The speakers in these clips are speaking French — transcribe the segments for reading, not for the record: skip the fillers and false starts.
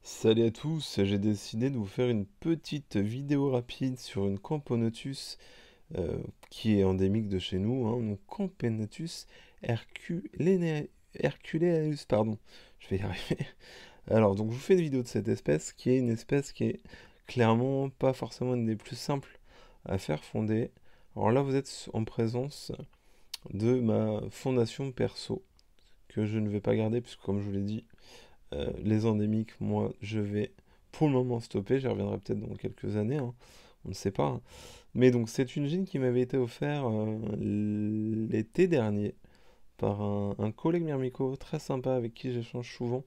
Salut à tous, j'ai décidé de vous faire une petite vidéo rapide sur une Camponotus euh, qui est endémique de chez nous, hein, donc Camponotus herculeus, pardon, je vais y arriver. Alors, donc je vous fais une vidéo de cette espèce qui est une espèce qui est clairement pas forcément une des plus simples à faire fonder. Alors là, vous êtes en présence de ma fondation perso que je ne vais pas garder puisque comme je vous l'ai dit, les endémiques, moi, je vais pour le moment stopper. J'y reviendrai peut-être dans quelques années, hein, on ne sait pas, hein. Mais donc, c'est une gym qui m'avait été offerte l'été dernier par un collègue Mirmico très sympa avec qui j'échange souvent.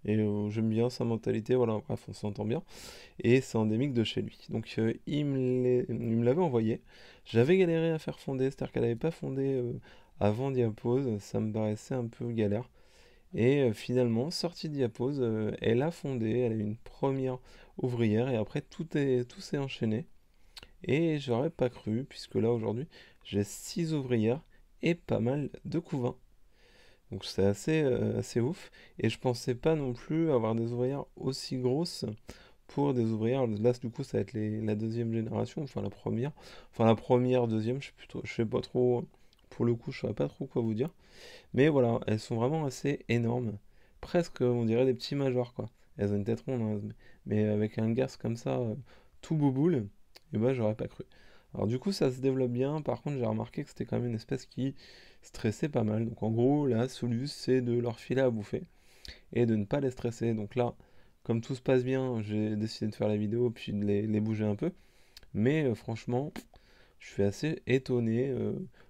Et j'aime bien sa mentalité, voilà, bref, on s'entend bien. Et c'est endémique de chez lui. Donc, il me l'avait envoyé. J'avais galéré à faire fonder, c'est-à-dire qu'elle n'avait pas fondé avant Diapose. Ça me paraissait un peu galère. Et finalement, sortie de Diapose, elle a fondé, elle a eu une première ouvrière et après tout s'est enchaîné. Et j'aurais pas cru, puisque là aujourd'hui, j'ai 6 ouvrières et pas mal de couvains. Donc c'est assez ouf. Et je pensais pas non plus avoir des ouvrières aussi grosses pour des ouvrières. Là, du coup, ça va être la deuxième génération, enfin la première. Enfin la première, deuxième, je sais pas trop. Pour le coup, je saurais pas trop quoi vous dire. Mais voilà, elles sont vraiment assez énormes. Presque, on dirait des petits majors, quoi. Elles ont une tête ronde, hein, mais avec un garce comme ça, tout bouboule, et bah j'aurais pas cru. Alors du coup, ça se développe bien. Par contre, j'ai remarqué que c'était quand même une espèce qui stressait pas mal. Donc en gros, la solution, c'est de leur filer à bouffer et de ne pas les stresser. Donc là, comme tout se passe bien, j'ai décidé de faire la vidéo puis de les bouger un peu. Mais franchement, je suis assez étonné.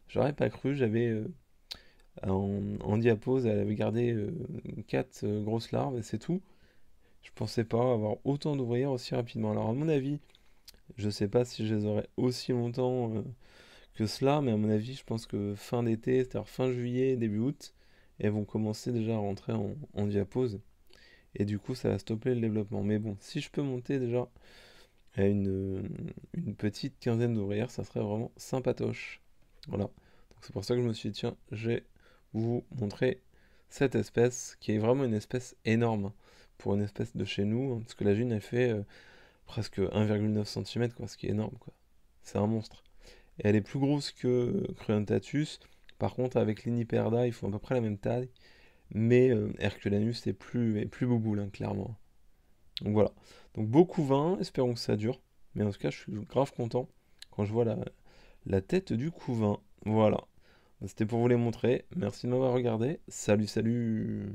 J'aurais pas cru. En diapose, elle avait gardé 4 grosses larves et c'est tout. Je pensais pas avoir autant d'ouvrières aussi rapidement. Alors à mon avis, je sais pas si je les aurais aussi longtemps que cela, mais à mon avis, je pense que fin d'été, c'est-à-dire fin juillet, début août, elles vont commencer déjà à rentrer en diapose. Et du coup, ça va stopper le développement. Mais bon, si je peux monter déjà à une petite quinzaine d'ouvrières, ça serait vraiment sympatoche. Voilà. Donc c'est pour ça que je me suis dit, tiens, je vais vous montrer cette espèce, qui est vraiment une espèce énorme, hein, pour une espèce de chez nous, hein, parce que la gine, elle fait presque 1,9 cm, quoi, ce qui est énorme, quoi. C'est un monstre. Et elle est plus grosse que Cruentatus. Par contre, avec l'Iniperda, ils font à peu près la même taille. Mais Herculanus est plus bouboule, hein, clairement. Donc voilà. Donc beaucoup vin, espérons que ça dure. Mais en tout cas, je suis grave content quand je vois la tête du couvain. Voilà. C'était pour vous les montrer. Merci de m'avoir regardé. Salut, salut.